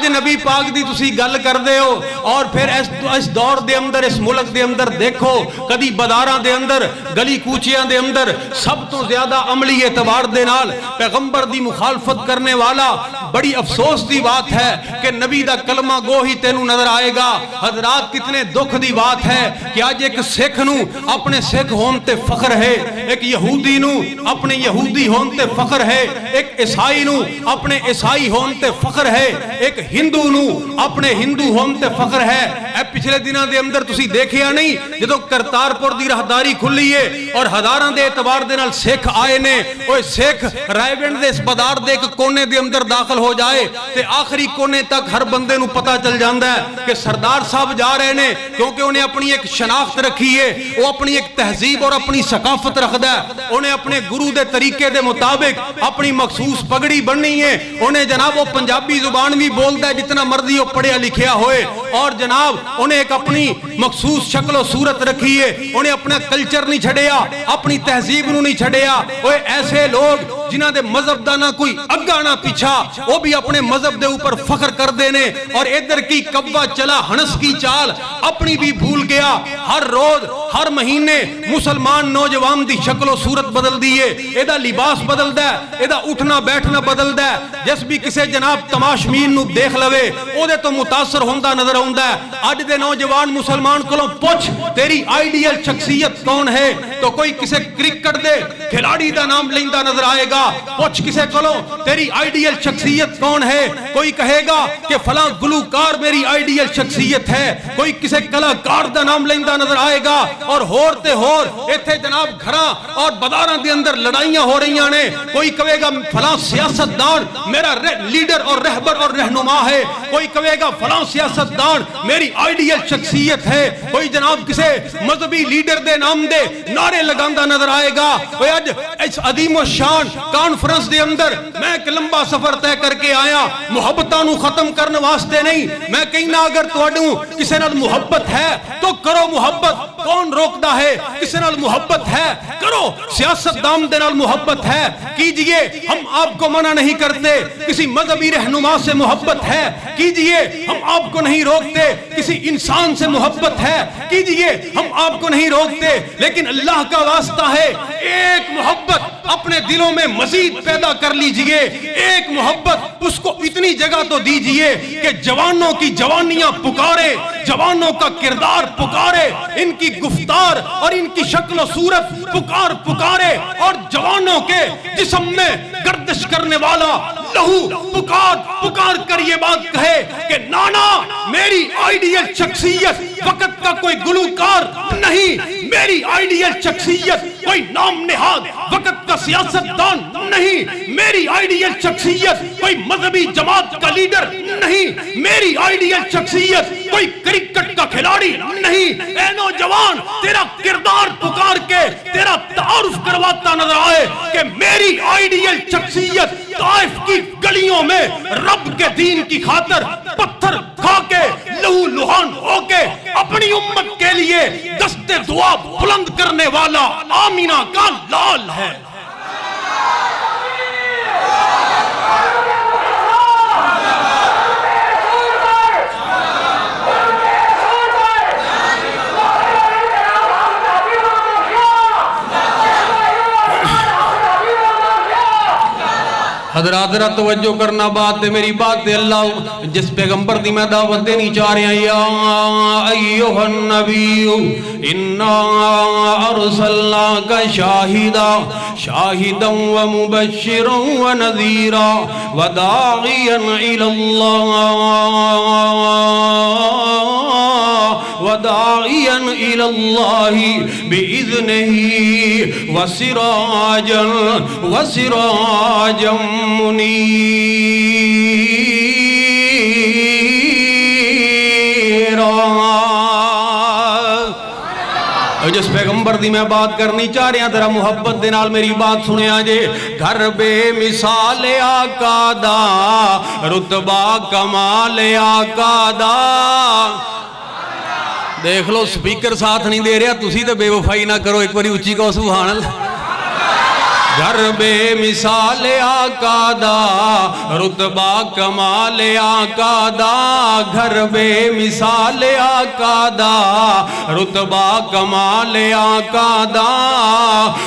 اج نبی پاک دی تسی گل کردے ہو اور پھر اس دور دے اندر اس ملک دے اندر دیکھو کدی بازاراں دے اندر گلی کوچیاں دے اندر سب تو زیادہ عملی اعتبار دے نال پیغمبر دی مخالفت کرنے والا بڑی افسوس دی بات ہے کہ نبی دا کلمہ گو ہی تینوں نظر آئے گا۔ حضرات کتنے دکھ دی بات ہے کہ آج ایک سکھ نو اپنے سکھ ہون تے فخر ہے، ایک یہودی نو اپنے یہودی ہون تے فخر ہے، ایک عیسائی نو اپنے عیسائی ہون تے فخر ہے، ایک ہندو نو اپنے ہندو ہون تے فخر ہے۔ اے پچھلے دنوں دے اندر تسی دیکھیا نہیں جدوں کرتارپور دی راہداری کھلی ہے اور ہزاراں دے اعتبار دے نال سکھ آئے نے، اوے سکھ رائے ونڈ دے اس بازار دے ایک کونے دے اندر داخل ہو جائے تے آخری کونے تک ہر بندے نو پتہ چل جاندا ہے کہ سردار صاحب جا رہے نے، کیونکہ انہیں اپنی ایک شناخت رکھی ہے، وہ اپنی ایک تہذیب اور اپنی ثقافت رکھدا ہے، انہیں اپنے گرو دے طریقے دے مطابق اپنی مخصوص پگڑی بننی ہے، انہیں جناب وہ پنجابی زبان بھی بولدا ہے جتنا مرضی وہ پڑھیا لکھیا ہوئے، اور جناب انہیں ایک اپنی مخصوص شکل و صورت رکھی ہے، انہیں اپنا کلچر نہیں چھڑیا، اپنی تہذیب نو نہیں چھڑیا۔ وہ ایسے لوگ جنہ دے مذہب دا نہ کوئی اگا نہ پیچھا، وہ بھی اپنے مذہب دے اوپر فخر کر دینے، اور ادھر کی کبا چلا ہنس کی چال اپنی بھی بھول گیا۔ ہر روز ہر مہینے مسلمان نوجوان دی شکل و صورت بدل دیئے، ایدہ لباس بدل دا ہے، ایدہ اٹھنا بیٹھنا بدل دا ہے، جس بھی کسے جناب تماشمین نو دیکھ لوے او دے تو متاثر ہوندہ نظر ہوندہ ہے۔ آج دے نوجوان مسلمان کلوں پوچھ تیری آئیڈیل شخصیت کون ہے تو کوئی کسے کرکٹ دے کھلاڑی دا نام لیندہ نظر آئے گا، پوچھ کسے کلوں تیری آئیڈیل شخصیت کون ہے، کوئی کہے گا کہ فلاں گلوکار میری آئیڈیل شخصیت ہے، کوئی کسے کلاکار دا نام لیندہ نظر آئے گا، اور ہورتے ہور ایتھے جناب گھراں اور بازاراں دے اندر لڑائیاں ہو رہی ہیں، کوئی کہے گا فلاں سیاستدان میرا لیڈر اور رہبر اور رہنما ہے، کوئی کہے گا فلاں سیاستدان میری آئیڈیل شخصیت ہے، کوئی جناب کسے مذہبی لیڈر دے نام دے نعرے لگاندہ نظر آئے گا۔ آج اس عظیم و شان کانفرنس دے اندر میں ایک لمبا سفر طے کر کے آیا، محبتاں نو ختم کرنے واسطے نہیں، میں کہنا اگر تواڈوں کسے نال محبت ہے تو کرو محبت، کون روکدا ہے؟ کسے نال محبت ہے کرو، سیاست دان دے نال محبت ہے کیجئے، ہم آپ کو منع نہیں کرتے، کسی مذہبی رہنما سے محبت ہے کیجئے، ہم آپ کو نہیں روکتے، کسی انسان سے محبت ہے کیجئے، ہم آپ کو نہیں روکتے، لیکن اللہ کا واسطہ ہے ایک محبت اپنے دلوں میں مزید پیدا کر لیجئے، ایک محبت اس کو اتنی جگہ تو دیجئے کہ جوانوں کی جوانیاں پکارے، جوانوں کا کردار پکارے، ان کی گفتار اور ان کی شکل و صورت پکارے، اور جوانوں کے جسم میں گردش کرنے والا لہو پکار کر یہ بات کہے کہ نانا میری آئیڈیل شخصیت وقت کا کوئی گلوکار نہیں، میری آئیڈیل شخصیت کوئی نام نہاد وقت کا سیاستدان نہیں، میری آئیڈیل شخصیت کوئی مذہبی جماعت کا لیڈر نہیں، میری آئیڈیل شخصیت کوئی کرکٹ کا کھلاڑی نہیں۔ اے نوجوان تیرا کردار پکار کے تیرا تعارف کرواتا نظر آئے کہ میری آئیڈیل شخصیت طائف کی گلیوں میں رب کے دین کی خاطر پتھر کھا کے لہو لہان ہو کے اپنی امت کے لیے دست دعا بلند کرنے والا آمینہ کا لال ہے۔ حضرات ذرا توجہ کرنا بات ہے میری بات ہے، اللہ جس پیغمبر دی میں دعوت دینی چاہ رہے ہیں، یا ایوہ النبی انا ارسلناک شاہدا ومبشرا ونذیرا وداعیا الی اللہ بإذنہ وسراجا جس پیغمبر دی میں بات کرنی چاہ رہے ہیں ذرا محبت دے نال میری بات سنے آجے۔ گھر بے مثال آقا دا رتبہ کمال آقا دا، دیکھ لو سپیکر ساتھ نہیں دے رہا، تسی تو بے وفائی نہ کرو، ایک باری اچھی کہو سبحان اللہ۔ گھر بے مثال آقا دا رتبہ کمال آقا دا گھر بے مثال آقا دا رتبہ کمال آقا دا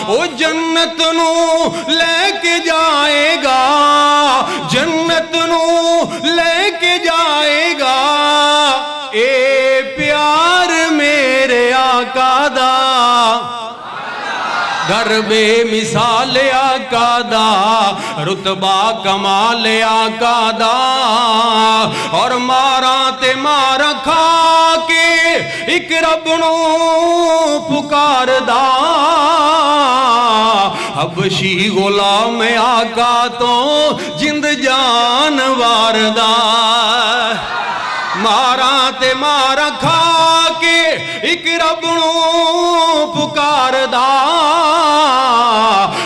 او جنت نو لے کے جائے گا جنت نو لے کے جائے گا اے پیار میرے آقا دا گھر بے مثال آقا دا رتبہ کمال آقا دا اور مارا تے مارا کھا کے ایک رب نو پکار دا حبشی غلام آقا تو جند جان واردا مارا تے مارا کھا کے ایک رب نو پکار دا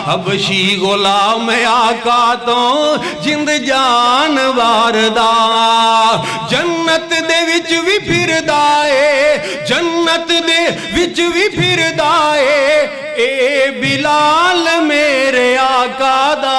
حبشی غلام آقا تو جند جان واردا جنت دے وچ وی پھردا اے جنت دے وچ وی پھردا اے اے بلال میرے آقا دا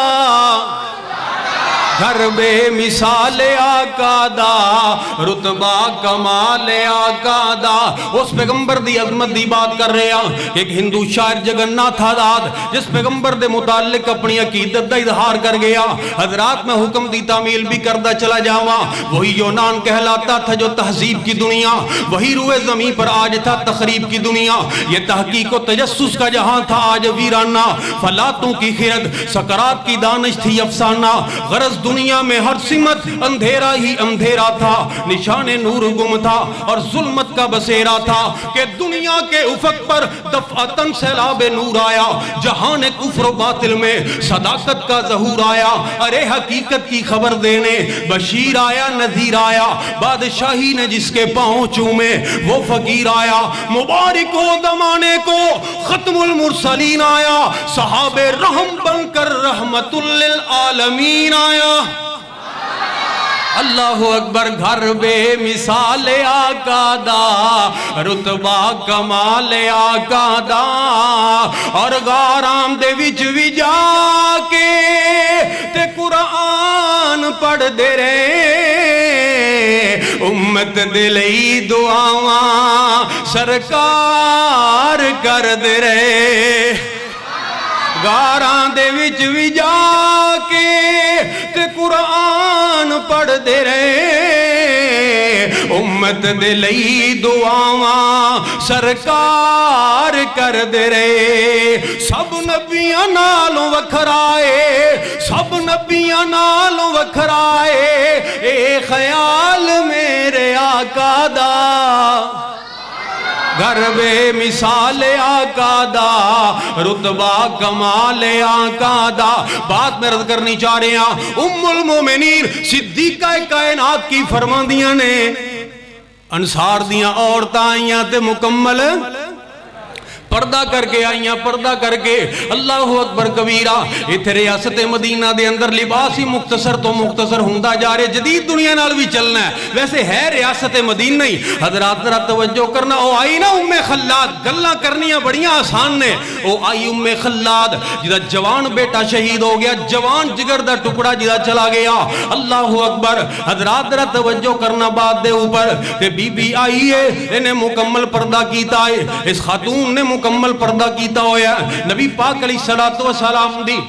گھر بے مثال آقا دا رتبہ کمال آقا دا اس پیغمبر دی عظمت دی بات کر رہے ہیں ایک ہندو شاعر جگناتھ آزاد جس پیغمبر دے متعلق اپنی عقیدت دا اظہار کر گیا حضرات میں حکم دی تعمیل بھی کردہ چلا جاواں وہی یونان کہلاتا تھا جو تہذیب کی دنیا وہی روئے زمین پر آج تھا تخریب کی دنیا یہ تحقیق و تجسس کا جہاں تھا آج ویرانہ فلاتوں کی خرد سکرات کی دانش تھی افسانہ غرض دنیا میں ہر سمت اندھیرا ہی اندھیرا تھا نشان نور گم تھا اور ظلمت کا بسیرا تھا کہ دنیا کے افق پر دفعتاً سیلاب نور آیا جہان کفر و باطل میں صداقت کا ظہور آیا ارے حقیقت کی خبر دینے بشیر آیا نذیر آیا بادشاہی نے جس کے پاؤں چومے وہ فقیر آیا مبارک ہو زمانے کو ختم المرسلین آیا صحاب رحم بن کر رحمت للعالمین آیا اللہ اکبر گھر بے مثال آقا دا رتبہ کمال آقا دا اور غارام دے وچ وی جا کے تے قرآن پڑھ دے رہے امت دلئی دعاواں سرکار کر دے رہے غاراں دے وچ وی جا کے تے قرآن پڑھ دے رہے امت دے لئی دعاواں سرکار کر دے رہے سب نبیاں نالوں وکھرائے سب نبیاں نالوں وکھرائے اے خیال میرے آقا دا گھر بے مثال آقا دا رتبہ کمال آقا دا بات میں رد کرنی چاہ رہے ہیں ام المومنین صدیقہ کائنات کی فرماندیاں نے انصار دیاں عورتاں آئیاں تے مکمل پردہ کر کے آئیاں پردہ کر کے اللہ اکبر کبیرہ اتھے ریاست مدینہ دے اندر لباسی مختصر تو مختصر ہوندہ جا رہے جدید دنیا نال بھی چلنا ہے ویسے ہے ریاست مدینہ ہی حضرات ذرا توجہ کرنا او آئی نا ام خلاد گلہ کرنیاں بڑیاں آسان نے او آئی ام خلاد جدہ جوان بیٹا شہید ہو گیا جوان جگر دا ٹکڑا جدہ چلا گیا اللہ اکبر حضرات ذرا توجہ کرنا بات دے اوپر تے بی بی آئی ہے انہیں مکمل پردہ کیتا ہے اس خاتون نے مکمل پردہ کیتا ہویا نبی پاک علیہ السلام دی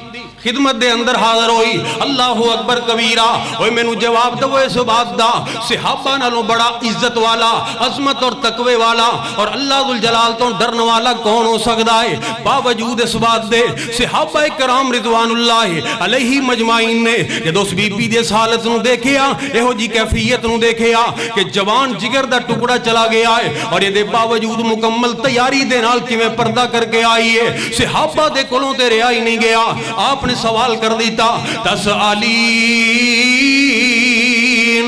خدمت دے اندر حاضر ہوئی اللہ اکبر کبیرہ اوہ میں نو جواب دو اس بات دا صحابہ نالوں بڑا عزت والا عظمت اور تقوی والا اور اللہ ذوالجلال تو ڈرن والا کون ہو سکتا ہے باوجود اس بات دے صحابہ کرام رضوان اللہ علیہ مجمعین نے جب اس بی بی دے حالت نو دیکھیا ایہو جی کیفیت نو دیکھیا کہ جوان جگر دا ٹکڑا چلا گیا ہے اور یہ دے باوجود مکمل تیاری دے نال کی میں پردہ کر کے آئی ہے صحابہ دے کلوں تے رہائی نہیں گیا آپ نے سوال کر دیتا تسعلین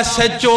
SHO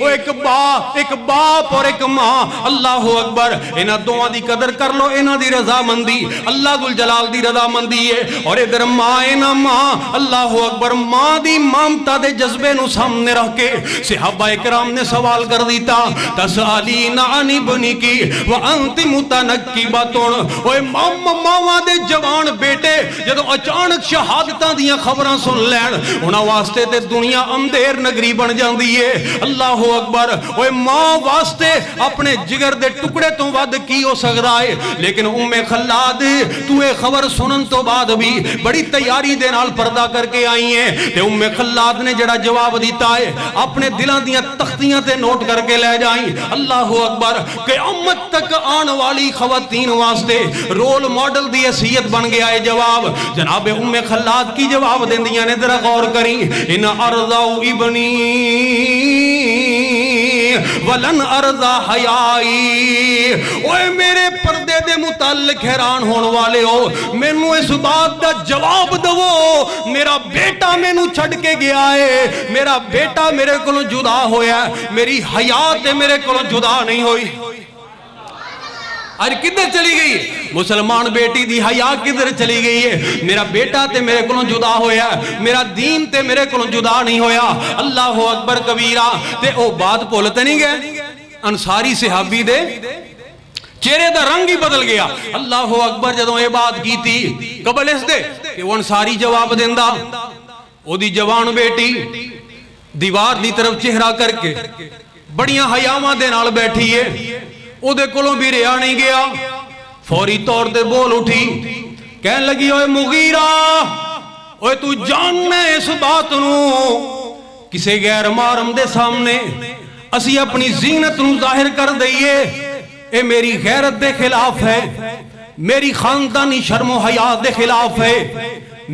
وہ ایک باپ اور ایک ماں، اللہ اکبر، انہاں دوواں دی قدر کر لو، انہاں دی رضا مندی اللہ ذوالجلال دی رضا مندی ہے۔ اور ادھر ماں نا ماں، اللہ اکبر، ماں دی مامتا دے جذبے نو سامنے رکھ کے صحابہ اکرام نے سوال کر دیتا، تسالین عن ابنک وانت متنکبۃ، اوے ماواں دے جوان بیٹے جدوں اچانک شہادتاں دیاں خبراں سن لین انہاں واسطے تے دنیا اندھیر نگری بن جاندی ہے۔ اللہ اکبر، اوے ماں واسطے اپنے جگر دے ٹکڑے تو ود کی ہو سکدا ہے، لیکن ام خلاد تو اے خبر سنن تو بعد بھی بڑی تیاری دے نال پردہ کر کے آئی ہیں، تے ام خلاد نے جڑا جواب دیتا ہے اپنے دلاں دیاں تختیاں تے نوٹ کر کے لے جائیں۔ اللہ اکبر، قیامت تک آن والی خواتین واسطے رول ماڈل دی حیثیت بن گیا ہے جواب۔ جناب ام خلاد کی جواب دیندیاں نے، ذرا غور کریں، ان ارضا ابنی ولن ارضا حیائی، اوے میرے پردے دے متعلق حیران ہون والے ہو، مینوں اس بات دا جواب دو، میرا بیٹا مینوں چھڈ کے گیا ہے، میرا بیٹا میرے کولوں جدا ہویا ہے، میری حیات میرے کولوں جدا نہیں ہوئی۔ آج کدھر چلی گئی مسلمان بیٹی دی حیا کدھر چلی گئی ہے؟ میرا بیٹا تے میرے کولوں جدا ہویا، میرا دین تے میرے کولوں جدا نہیں ہویا۔ اللہ اکبر کبیرہ، تے او بات بھولتے نہیں گئے، انصاری صحابی دے چہرے دا رنگ ہی بدل گیا۔ اللہ اکبر، جدوں یہ بات کی تھی قبل اس دے کہ وہ انصاری جواب دیندا، او دی جوان بیٹی دیوار دی طرف چہرہ کر کے بڑیاں حیاواں دے نال بیٹھی ہے، او دے کولوں بھی رہا نہیں گیا، فوری طور تے بول اٹھی، کہن لگی، اوے مغیرہ، اوے تو جاننا اس بات نو کسے غیر محرم دے سامنے اسی اپنی زینت نو ظاہر کر دئیے، اے میری غیرت دے خلاف ہے، میری خاندانی شرم و حیا دے خلاف ہے،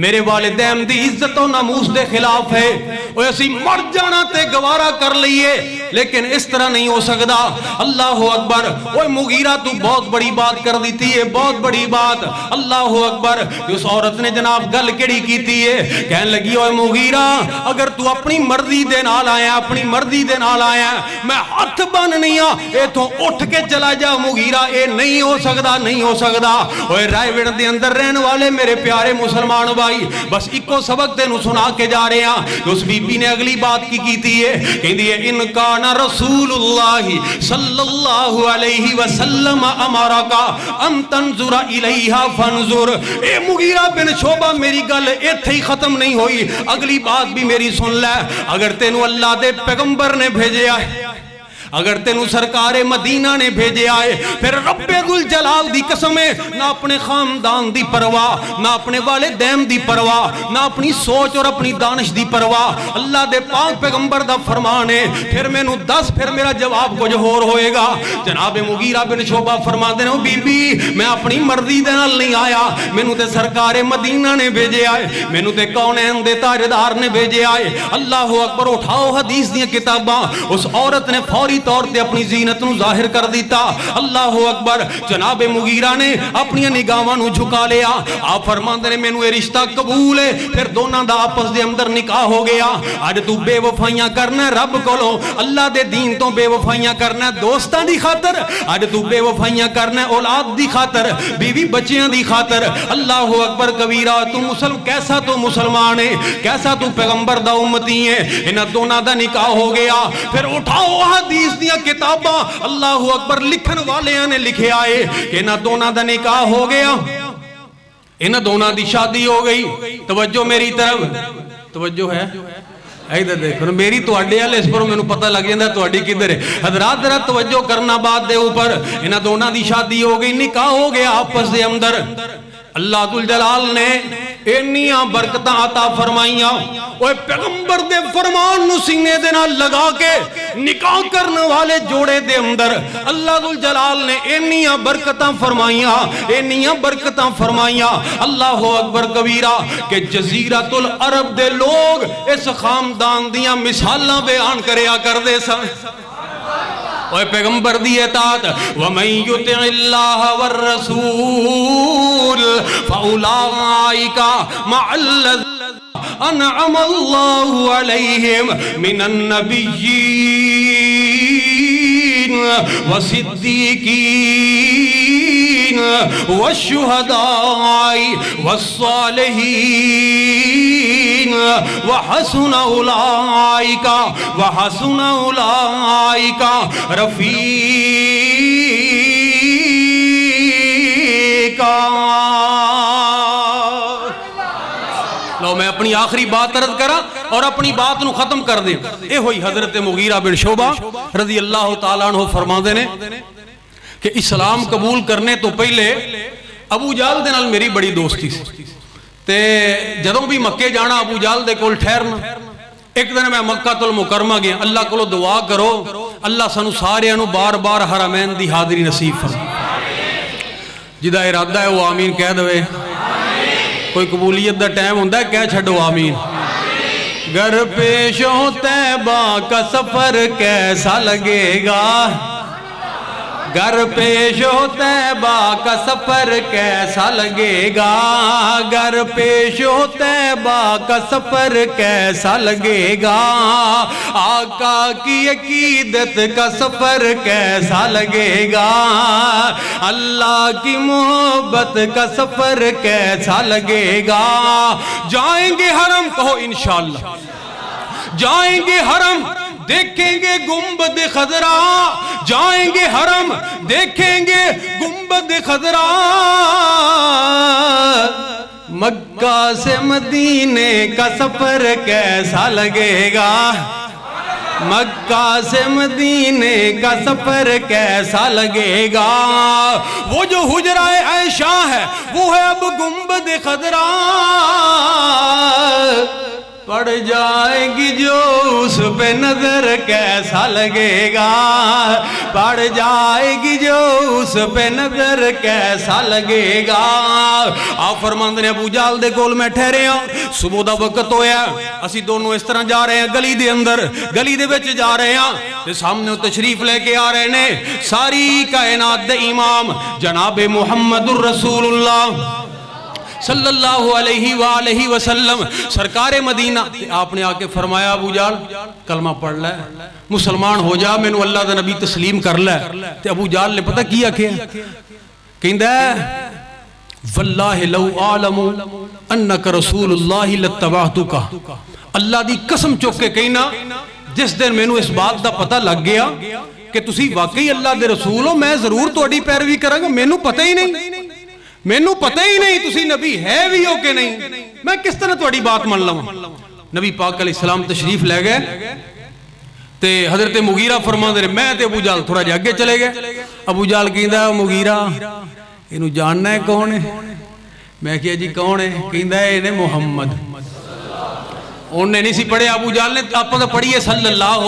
میرے والدین دی عزت و ناموس دے خلاف ہے، اوے اسی مر جانا تے گوارا کر لئیے، لیکن اس طرح نہیں ہو سکدا۔ اللہ اکبر، اوے مغیرہ تو بہت بڑی بات کر دیتی ہے، بہت بڑی بات۔ اللہ اکبر، اس عورت نے جناب گل کیڑی کیتی ہے، کہن لگی، اوے مغیرہ، اگر تو اپنی مرضی دے نال آیا، اپنی مرضی دے نال آیا، میں ہاتھ بن نہیں ہاں، اے تو اٹھ کے چلا جا مغیرہ، اے نہیں ہو سکدا، نہیں ہو سکدا۔ اوے رائے وڑ دے اندر رہن والے میرے پیارے مسلمان بھائی، بس ایکو سبق تینوں سنا کے جا رہے ہیں۔ اس بی بی نے اگلی بات کی کیتی ہے، کہندی ہے، ان کان رسول اللہ صلی اللہ علیہ وسلم امرکا ان تنظر الیہا فانظر۔ اے مغیرہ بن شعبہ، میری گل ایتھے ہی ختم نہیں ہوئی، اگلی بات بھی میری سن لے۔ اگر تینوں اللہ دے پیغمبر نے بھیجے آئے، اگر تینوں سرکار مدینہ نے بھیجے آئے، پھر رب ذوالجلال دی قسم ہے، نہ اپنے خاندان دی پرواہ، نہ اپنے والدین دی پرواہ، نہ اپنی سوچ اور اپنی دانش دی پرواہ، اللہ دے پاک پیغمبر دا فرمان ہے، پھر میں نو دس، پھر میرا جواب کچھ اور ہوئے گا۔ جناب مغیرہ بن شعبہ فرما دے نو، بی بی میں اپنی مرضی دے نال نہیں آیا، میں نو تے سرکار مدینہ نے بھیجے آئے، میں نو تے کونین دے تاجدار نے بھیجے آئے۔ اللہ اکبر، اٹھاؤ حدیث دیاں کتاباں، اس عورت نے فوری طور تے اپنی زینت نو ظاہر کر دیتا۔ اللہ اکبر، جناب مغیرہ نے اپنی نگاہاں نو جھکا لیا، آپ فرماندے نے، مینوں یہ رشتہ قبول ہے، پھر دونوں دا آپس دے اندر نکاح ہو گیا۔ اج تو بے وفائیاں کرنا رب کولوں، اللہ دے دین تو بے وفائیاں کرنا دوستاں دی خاطر، اج تو بے وفائیاں کرنا اولاد دی خاطر، بیوی بچیاں دی خاطر۔ اللہ اکبر کبیرہ، تو کیسا تو مسلمان ہے، کیسا تو پیغمبر دا امتی ہے۔ انہاں دونوں دا نکاح ہو گیا، پھر اٹھاؤ حدیث دیاں کتاباں، اللہ اکبر، لکھن والیاں نے لکھے آئے کہ انہاں دونوں دا نکاح ہو گیا، انہاں دونوں دی شادی ہو گئی۔ توجہ میری طرف، توجہ ہے، ادھر دیکھو میری تواڈے والے، اس پر مینوں پتہ لگ جاندا تواڈی کدھر ہے۔ حضرات ذرا توجہ کرنا بات دے اوپر، انہاں دونوں دی شادی ہو گئی، نکاح ہو گیا آپس دے اندر۔ اللہ ذوالجلال نے انیاں برکتاں عطا فرمائیاں، اوے پیغمبر دے فرمان نو سینے دے نال لگا کے نکاح کرنے والے جوڑے دے اندر اللہ ذوالجلال نے انیاں برکتاں فرمائیاں، انیاں برکتاں فرمائیاں۔ اللہ اکبر کبیرہ، کہ جزیرۃ العرب دے لوگ اس خاندان دیاں مثالاں بیان کریا کردے سن۔ اوے پیغمبر دی اطاعت، وَمَن يُطِعِ اللَّهَ وَالرَّسُولَ فَأُولَٰئِكَ مَعَ الَّذِينَ أَنْعَمَ اللَّهُ عَلَيْهِمْ مِنَ النَّبِيِّينَ والصديقين والشهداء والصالحين وحسن أولئك رفيقا. لو میں اپنی آخری بات عرض کرا اور اپنی بات نو ختم کر دیں. اے ہوئی حضرت مغیرہ بن شعبہ رضی اللہ تعالیٰ عنہ فرما دینے کہ اسلام قبول کرنے تو پہلے ابو جہل دے نال میری بڑی دوستی سی تے جدوں بھی مکے جانا ابو جہل دے کول ٹھہرنا. ایک دن میں مکہ المکرمہ گیا. اللہ کولو دعا کرو اللہ سانو سارے نو بار بار حرمین دی حاضری نصیب فرمائے. جدا ارادہ ہے وہ آمین کہہ دوے. کوئی قبولیت دا ٹائم ہوندہ ہے کہہ چھڑو آمین. گر پیشوں طیبہ کا سفر کیسا لگے گا, گر پیشوں طیبہ کا سفر کیسا لگے گا, گر پیشوں طیبہ کا سفر کیسا لگے گا, آقا کی عقیدت کا سفر کیسا لگے گا, اللہ کی محبت کا سفر کیسا لگے گا. جائیں گے حرم, کہو انشاءاللہ, جائیں گے حرم دیکھیں گے گنبد خضرا, جائیں گے حرم دیکھیں گے گنبد خضرا, مکہ سے مدینے کا سفر کیسا لگے گا, مکہ سے مدینے کا سفر کیسا لگے گا. وہ جو حجرہ عائشہ ہے وہ ہے اب گنبد خضرا, پڑ جائے گی جو اس پہ نظر کیسا لگے گا, پڑ جائے گی جو اس پہ نظر کیسا لگے گا. آپ فرماندے نے ابو جہل دے کول میں ٹھہرے ہاں, صبح دا وقت ہویا, اسی دونوں اس طرح جا رہے ہیں گلی دے اندر, گلی دے وچ جا رہے ہیں تے سامنے تشریف لے کے آ رہے نے ساری کائنات دے امام جناب محمد الرسول اللہ صلی اللہ علیہ وآلہ وسلم سرکار مدینہ. آپ نے آکے فرمایا ابو جہل کلمہ پڑھ لے, مسلمان ہو جا, میں نو اللہ دا نبی تسلیم کر لے. تے ابو جہل نے پتہ کیا کہندہ ہے واللہ لو عالم انک رسول اللہ لتبعتک, اللہ دی قسم چوک کے کہنا جس دن میں نو اس بات دا پتہ لگ گیا کہ تسی واقعی اللہ دے رسول ہو, میں ضرور توڑی پیروی کروں گا. میں نو پتہ ہی نہیں, میں نو پتہ ہی نہیں تسی نبی ہے بھی ہو کہ نہیں, میں کس طرح توڑی بات مان لوں. نبی پاک علیہ السلام تشریف لے گئے تے حضرت مغیرہ فرما دے میں تے ابو جہل تھوڑا جا آگے چلے گئے. ابو جہل کہندا ہے مغیرہ انہوں جاننا ہے کون ہے؟ میں کہا جی کون ہے؟ کہندا ہے انہیں محمد. انہوں نے نہیں سی پڑھے, ابو جہل نے آپ نے پڑھی ہے صلی اللہ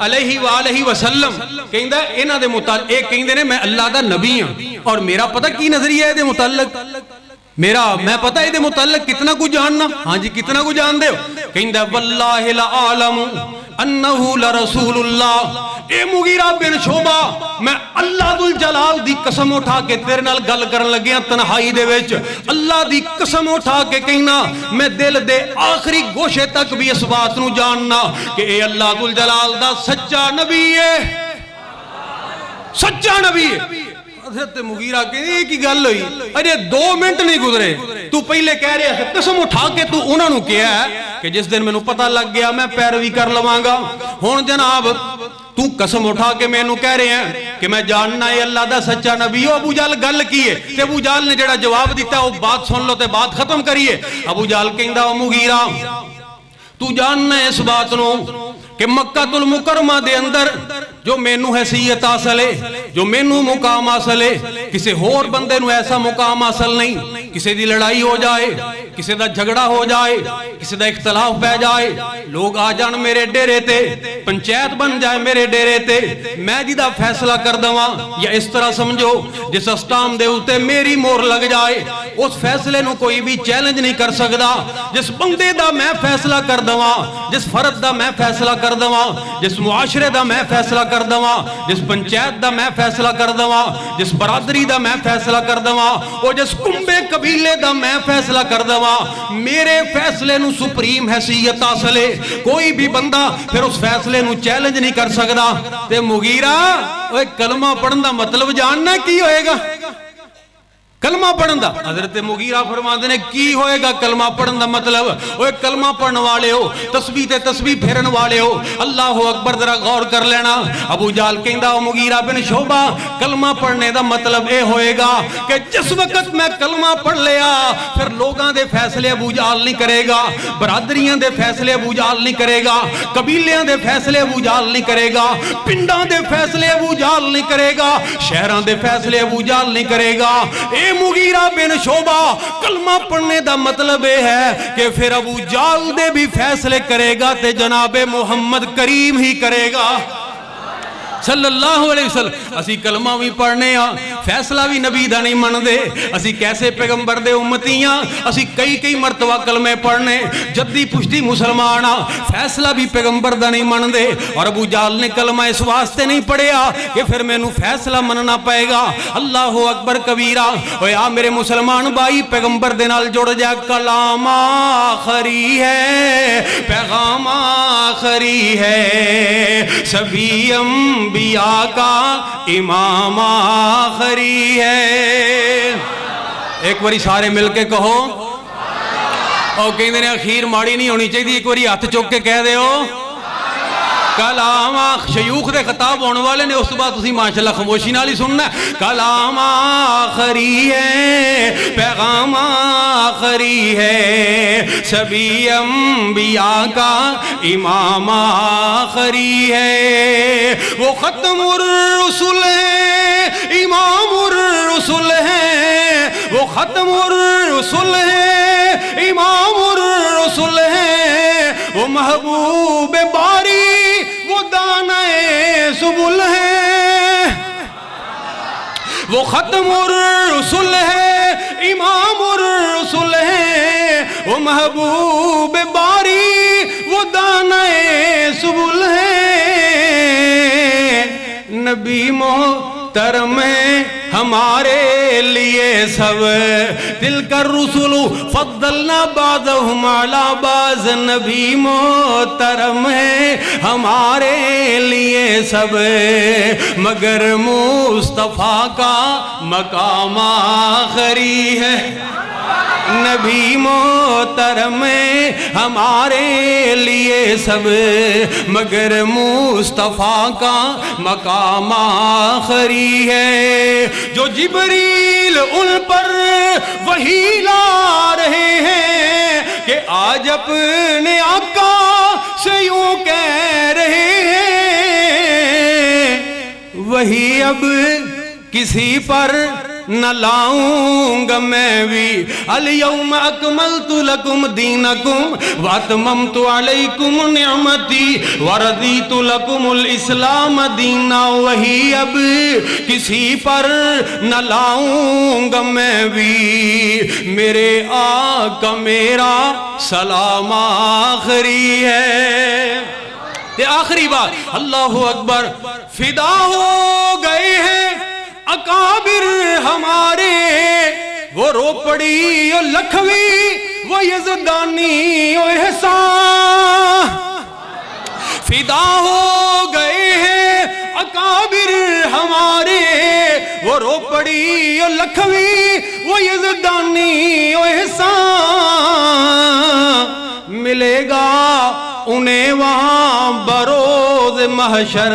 علیہ وآلہ وسلم. کہندا ہے انہاں دے متعلق ایک کہندے نے میں اللہ دا نبی ہوں اور میرا پتہ کی نظریہ ہے دے متعلق, میں پتہ ہے دے متعلق کتنا کو جاننا. ہاں جی کتنا کو جان دے ہو؟ کہندا ہے واللہ لعالم انہو لرسول اللہ. اے مغیرہ بن شعبہ میں اللہ ذوالجلال دی قسم اٹھا کے تیرے نال گل کرن لگیا تنہائی دے وچ, اللہ دی قسم اٹھا کے کہنا میں دل دے آخری گوشے تک بھی اس بات نو جاننا کہ اے اللہ ذوالجلال دا سچا نبی ہے, سچا نبی ہے. حضرت مغیرہ کہ ایک ہی گل ہوئی, ارے 2 منٹ نہیں گزرے تو پہلے کہہ رہے ہیں قسم اٹھا کے تو انہوں نے کیا ہے کہ جس دن میں نے پتہ لگ گیا میں پیروی کر لواں گا. ہون جناب تو قسم اٹھا کے میں نے کہہ رہے ہیں کہ میں جاننا ہے اللہ دا سچا نبی ہو. ابو جہل گل کی ہے تے ابو جہل نے جڑا جواب دیتا ہے وہ بات سن لو تے بات ختم کریے. ابو جہل کہندا او مغیرہ تو جاننا ہے اس بات نو کہ مکہ المکرمہ دے اندر جو مینو حیثیت حاصل ہے, جو مینو مقام حاصل ہے, کسی ہور بندے نو ایسا مقام حاصل نہیں. کسی دی لڑائی ہو جائے, کسی دا جھگڑا ہو جائے, کسی دا اختلاف پہ جائے, لوگ آ جان میرے ڈیرے تے, پنچایت بن جائے میرے ڈیرے تے, میں جدا فیصلہ کر دواں یا اس طرح سمجھو جس اسٹام دے ہوتے میری مور لگ جائے, اس فیصلے نو کوئی بھی چیلنج نہیں کر سکدا. جس بندے دا میں فیصلہ کر دواں, جس فرد دا میں فیصلہ کر دواں, جس معاشرے دا میں فیصلہ کر دواں, جس پنچایت دا میں فیصلہ کر دواں, جس برادری دا میں فیصلہ کر دواں, اور جس کنبے قبیلے دا میں فیصلہ کر دوا میرے فیصلے نو سپریم حیثیت حاصل ہے کوئی بھی بندہ پھر اس فیصلے نو چیلنج نہیں کر سکتا تے مغیرہ اوے کلمہ پڑھن دا مطلب جاننا کی ہوئے گا کلمہ پڑھن دا حضرت مغیرہ فرماتے ہیں کی ہوئے گا کلمہ پڑھن دا مطلب اوے کلمہ پڑھن والے ہو تسبیح تے تسبیح پھیرن والے ہو اللہ اکبر ذرا غور کر لینا ابو جہل کہندا او مغیرہ بن شعبہ کلمہ پڑھنے دا مطلب اے ہوئے گا کہ جس وقت میں کلمہ پڑھ لیا پھر لوگاں دے فیصلے ابو جہل نہیں کرے گا برادریاں دے فیصلے ابو جہل نہیں کرے گا قبیلیاں دے فیصلے ابو جہل نہیں کرے گا پنڈاں دے فیصلے ابو جہل نہیں کرے گا شہراں دے فیصلے ابو جہل نہیں کرے گا اے مغیرہ بن شعبہ کلمہ پڑھنے دا مطلب ہے کہ پھر ابو جہل دے بھی فیصلے کرے گا تے جناب محمد کریم ہی کرے گا صلی اللہ علیہ وسلم اسی کلمہ بھی پڑھنے ہاں فیصلہ بھی نبی دا نہیں من دے اسی کیسے پیغمبر دے امتیاں اسی کئی مرتبہ کلمے پڑھنے جدی پشتی مسلمان ہاں فیصلہ بھی پیغمبر دا نہیں من دے اور ابو جہل نے کلمہ اس واسطے نہیں پڑھیا کہ پھر میں نو فیصلہ مننا پائے گا اللہ اکبر کبیرہ اوے آ میرے مسلمان بھائی پیغمبر دے نال جڑ جا کلام آخری ہے پیغام آخری ہے سبھی انبیاء کا امام آخری ہے ایک باری سارے مل کے کہو اور کہیں نے اخیر ماڑی نہیں ہونی چاہیے ایک باری ہاتھ چوک کے کہہ دے ہو کلام شیوخ دے خطاب ہونے والے نے اس بعد اسی ماشاءاللہ خاموشی نال ہی سننا کلام آخری ہے پیغام آخری ہے سبھی انبیاء کا امام آخری ہے وہ ختم الرسل ہے امام الرسل ہے وہ ختم الرسل ہے امام الرسل ہے وہ محبوب باری وہ دانہ سبل ہے وہ ختم الرسل ہے امام الرسل ہے وہ محبوب باری وہ دانہ سبل ہے نبی محترم ہمارے لیے سب تلک الرسل فضلنا بعضهم علی بعض نبی محترم ہے ہمارے لیے سب مگر مصطفیٰ کا مقام آخری ہے نبی محترم ہمارے لیے سب مگر مصطفیٰ کا مقام آخری ہے جو جبریل ان پر وحی لا رہے ہیں کہ آج اپنے آقا سے یوں کہہ رہے ہیں وہی اب کسی پر نہ لاؤں گا میں بھی الیوم اکملت لکم دینکم واتممت علیکم نعمتی وردیت لکم الاسلام دینا وہی اب کسی پر نہ لاؤں گا میں بھی میرے آقا میرا سلام آخری ہے یہ آخری بات اللہ اکبر فدا ہو گئے ہیں اکابر ہمارے وہ رو پڑی اور لکھوی وہ یزدانی اور احسان فدا ہو گئے ہیں اکابر ہمارے وہ رو پڑی اور لکھوی وہ یزدانی اور احسان ملے گا انہیں وہاں بروز محشر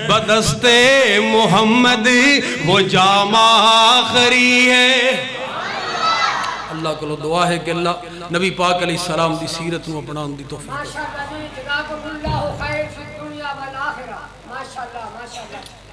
بدست محمد وہ جام آخری ہے اللہ کو دعا ہے کہ اللہ نبی پاک علیہ السلام دی سیرت میں اپنا دی توفیق ماشاءاللہ جزاکم اللہ خیر فی الدنیا والآخرہ ماشاءاللہ ماشاءاللہ